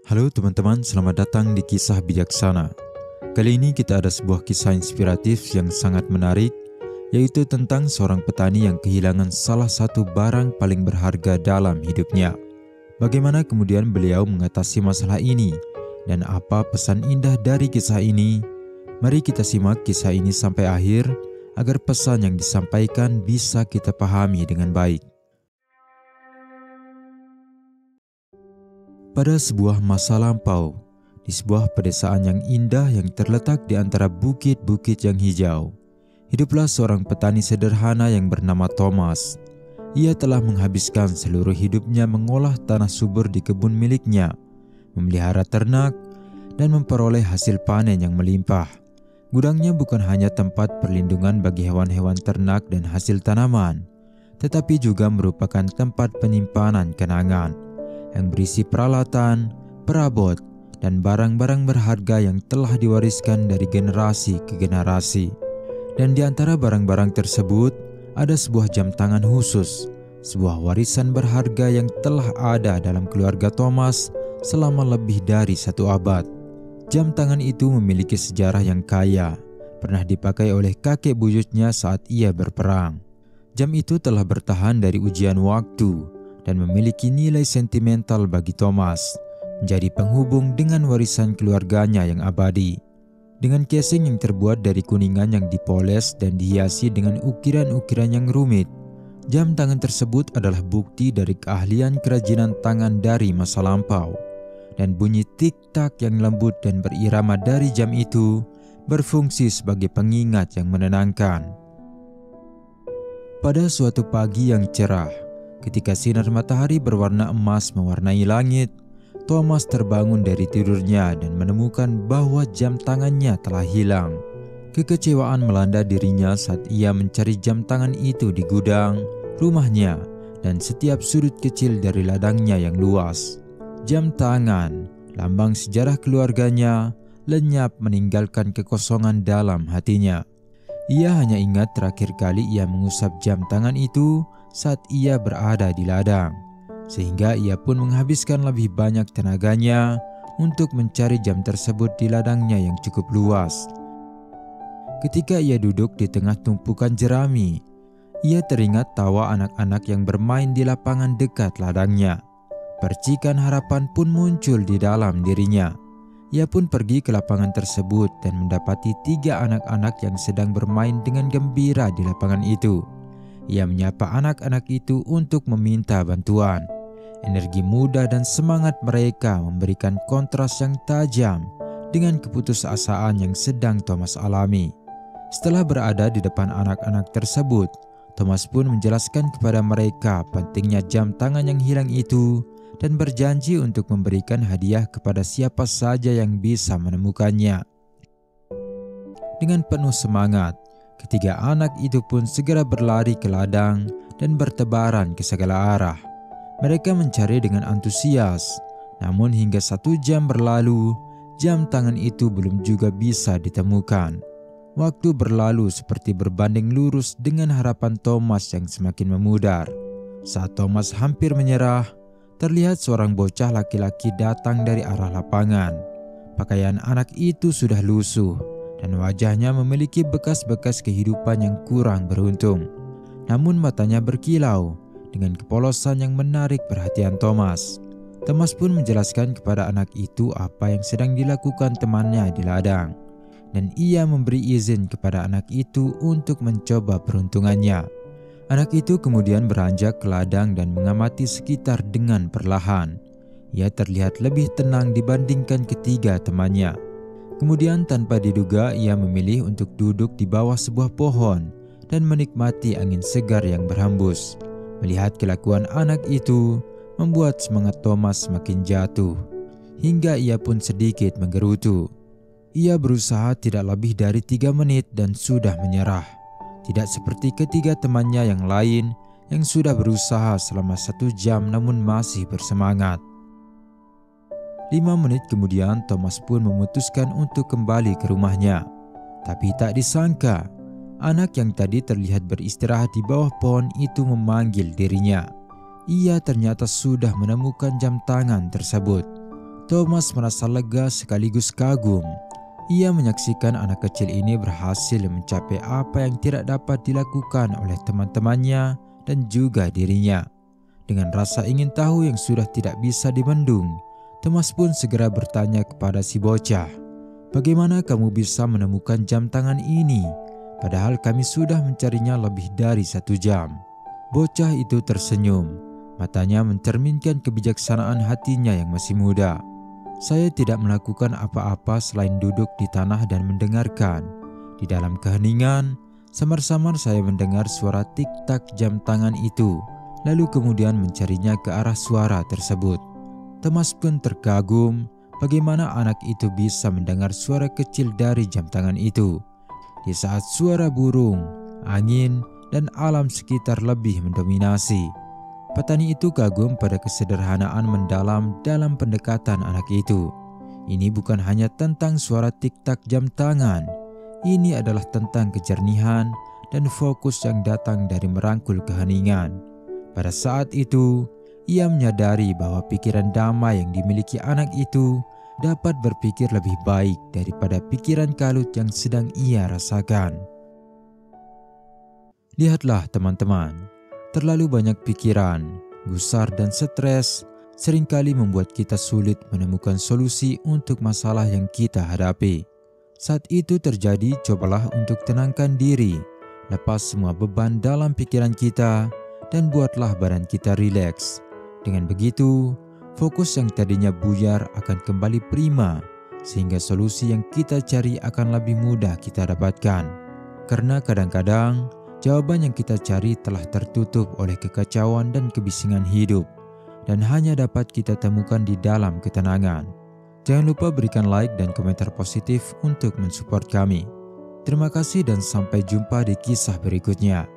Halo teman-teman, selamat datang di Kisah Bijaksana. Kali ini kita ada sebuah kisah inspiratif yang sangat menarik, yaitu tentang seorang petani yang kehilangan salah satu barang paling berharga dalam hidupnya. Bagaimana kemudian beliau mengatasi masalah ini, dan apa pesan indah dari kisah ini? Mari kita simak kisah ini sampai akhir, agar pesan yang disampaikan bisa kita pahami dengan baik. Pada sebuah masa lampau, di sebuah pedesaan yang indah yang terletak di antara bukit-bukit yang hijau, hiduplah seorang petani sederhana yang bernama Thomas. Ia telah menghabiskan seluruh hidupnya mengolah tanah subur di kebun miliknya, memelihara ternak, dan memperoleh hasil panen yang melimpah. Gudangnya bukan hanya tempat perlindungan bagi hewan-hewan ternak dan hasil tanaman, tetapi juga merupakan tempat penyimpanan kenangan yang berisi peralatan, perabot, dan barang-barang berharga yang telah diwariskan dari generasi ke generasi. Dan di antara barang-barang tersebut, ada sebuah jam tangan khusus, sebuah warisan berharga yang telah ada dalam keluarga Thomas selama lebih dari 1 abad. Jam tangan itu memiliki sejarah yang kaya, pernah dipakai oleh kakek buyutnya saat ia berperang. Jam itu telah bertahan dari ujian waktu, dan memiliki nilai sentimental bagi Thomas, menjadi penghubung dengan warisan keluarganya yang abadi. Dengan casing yang terbuat dari kuningan yang dipoles dan dihiasi dengan ukiran-ukiran yang rumit, jam tangan tersebut adalah bukti dari keahlian kerajinan tangan dari masa lampau. Dan bunyi tik-tak yang lembut dan berirama dari jam itu berfungsi sebagai pengingat yang menenangkan. Pada suatu pagi yang cerah, ketika sinar matahari berwarna emas mewarnai langit, Thomas terbangun dari tidurnya dan menemukan bahwa jam tangannya telah hilang. Kekecewaan melanda dirinya saat ia mencari jam tangan itu di gudang, rumahnya, dan setiap sudut kecil dari ladangnya yang luas. Jam tangan, lambang sejarah keluarganya, lenyap meninggalkan kekosongan dalam hatinya. Ia hanya ingat terakhir kali ia mengusap jam tangan itu saat ia berada di ladang, sehingga ia pun menghabiskan lebih banyak tenaganya untuk mencari jam tersebut di ladangnya yang cukup luas. Ketika ia duduk di tengah tumpukan jerami, ia teringat tawa anak-anak yang bermain di lapangan dekat ladangnya. Percikan harapan pun muncul di dalam dirinya. Ia pun pergi ke lapangan tersebut dan mendapati 3 anak-anak yang sedang bermain dengan gembira di lapangan itu. Ia menyapa anak-anak itu untuk meminta bantuan. Energi muda dan semangat mereka memberikan kontras yang tajam dengan keputusasaan yang sedang Thomas alami. Setelah berada di depan anak-anak tersebut, Thomas pun menjelaskan kepada mereka pentingnya jam tangan yang hilang itu dan berjanji untuk memberikan hadiah kepada siapa saja yang bisa menemukannya. Dengan penuh semangat, ketiga anak itu pun segera berlari ke ladang dan bertebaran ke segala arah. Mereka mencari dengan antusias, namun hingga 1 jam berlalu, jam tangan itu belum juga bisa ditemukan. Waktu berlalu seperti berbanding lurus dengan harapan Thomas yang semakin memudar. Saat Thomas hampir menyerah, terlihat seorang bocah laki-laki datang dari arah lapangan. Pakaian anak itu sudah lusuh, dan wajahnya memiliki bekas-bekas kehidupan yang kurang beruntung. Namun matanya berkilau dengan kepolosan yang menarik perhatian Thomas. Thomas pun menjelaskan kepada anak itu apa yang sedang dilakukan temannya di ladang, dan ia memberi izin kepada anak itu untuk mencoba peruntungannya. Anak itu kemudian beranjak ke ladang dan mengamati sekitar dengan perlahan. Ia terlihat lebih tenang dibandingkan ketiga temannya. Kemudian tanpa diduga ia memilih untuk duduk di bawah sebuah pohon dan menikmati angin segar yang berhembus. Melihat kelakuan anak itu membuat semangat Thomas semakin jatuh, hingga ia pun sedikit menggerutu. Ia berusaha tidak lebih dari 3 menit dan sudah menyerah. Tidak seperti ketiga temannya yang lain yang sudah berusaha selama 1 jam namun masih bersemangat. 5 menit kemudian Thomas pun memutuskan untuk kembali ke rumahnya. Tapi tak disangka, anak yang tadi terlihat beristirahat di bawah pohon itu memanggil dirinya. Ia ternyata sudah menemukan jam tangan tersebut. Thomas merasa lega sekaligus kagum. Ia menyaksikan anak kecil ini berhasil mencapai apa yang tidak dapat dilakukan oleh teman-temannya dan juga dirinya. Dengan rasa ingin tahu yang sudah tidak bisa dibendung, Thomas pun segera bertanya kepada si bocah, "Bagaimana kamu bisa menemukan jam tangan ini? Padahal kami sudah mencarinya lebih dari 1 jam." Bocah itu tersenyum, matanya mencerminkan kebijaksanaan hatinya yang masih muda. "Saya tidak melakukan apa-apa selain duduk di tanah dan mendengarkan. Di dalam keheningan, samar-samar saya mendengar suara tik-tak jam tangan itu, lalu kemudian mencarinya ke arah suara tersebut." Thomas pun terkagum bagaimana anak itu bisa mendengar suara kecil dari jam tangan itu, di saat suara burung, angin, dan alam sekitar lebih mendominasi. Petani itu kagum pada kesederhanaan mendalam dalam pendekatan anak itu. Ini bukan hanya tentang suara tik-tak jam tangan, ini adalah tentang kejernihan dan fokus yang datang dari merangkul keheningan. Pada saat itu, ia menyadari bahwa pikiran damai yang dimiliki anak itu dapat berpikir lebih baik daripada pikiran kalut yang sedang ia rasakan. Lihatlah teman-teman, terlalu banyak pikiran, gusar dan stres seringkali membuat kita sulit menemukan solusi untuk masalah yang kita hadapi. Saat itu terjadi, cobalah untuk tenangkan diri, lepas semua beban dalam pikiran kita, dan buatlah badan kita rileks. Dengan begitu, fokus yang tadinya buyar akan kembali prima, sehingga solusi yang kita cari akan lebih mudah kita dapatkan. Karena kadang-kadang, jawaban yang kita cari telah tertutup oleh kekacauan dan kebisingan hidup, dan hanya dapat kita temukan di dalam ketenangan. Jangan lupa berikan like dan komentar positif untuk mensupport kami. Terima kasih dan sampai jumpa di kisah berikutnya.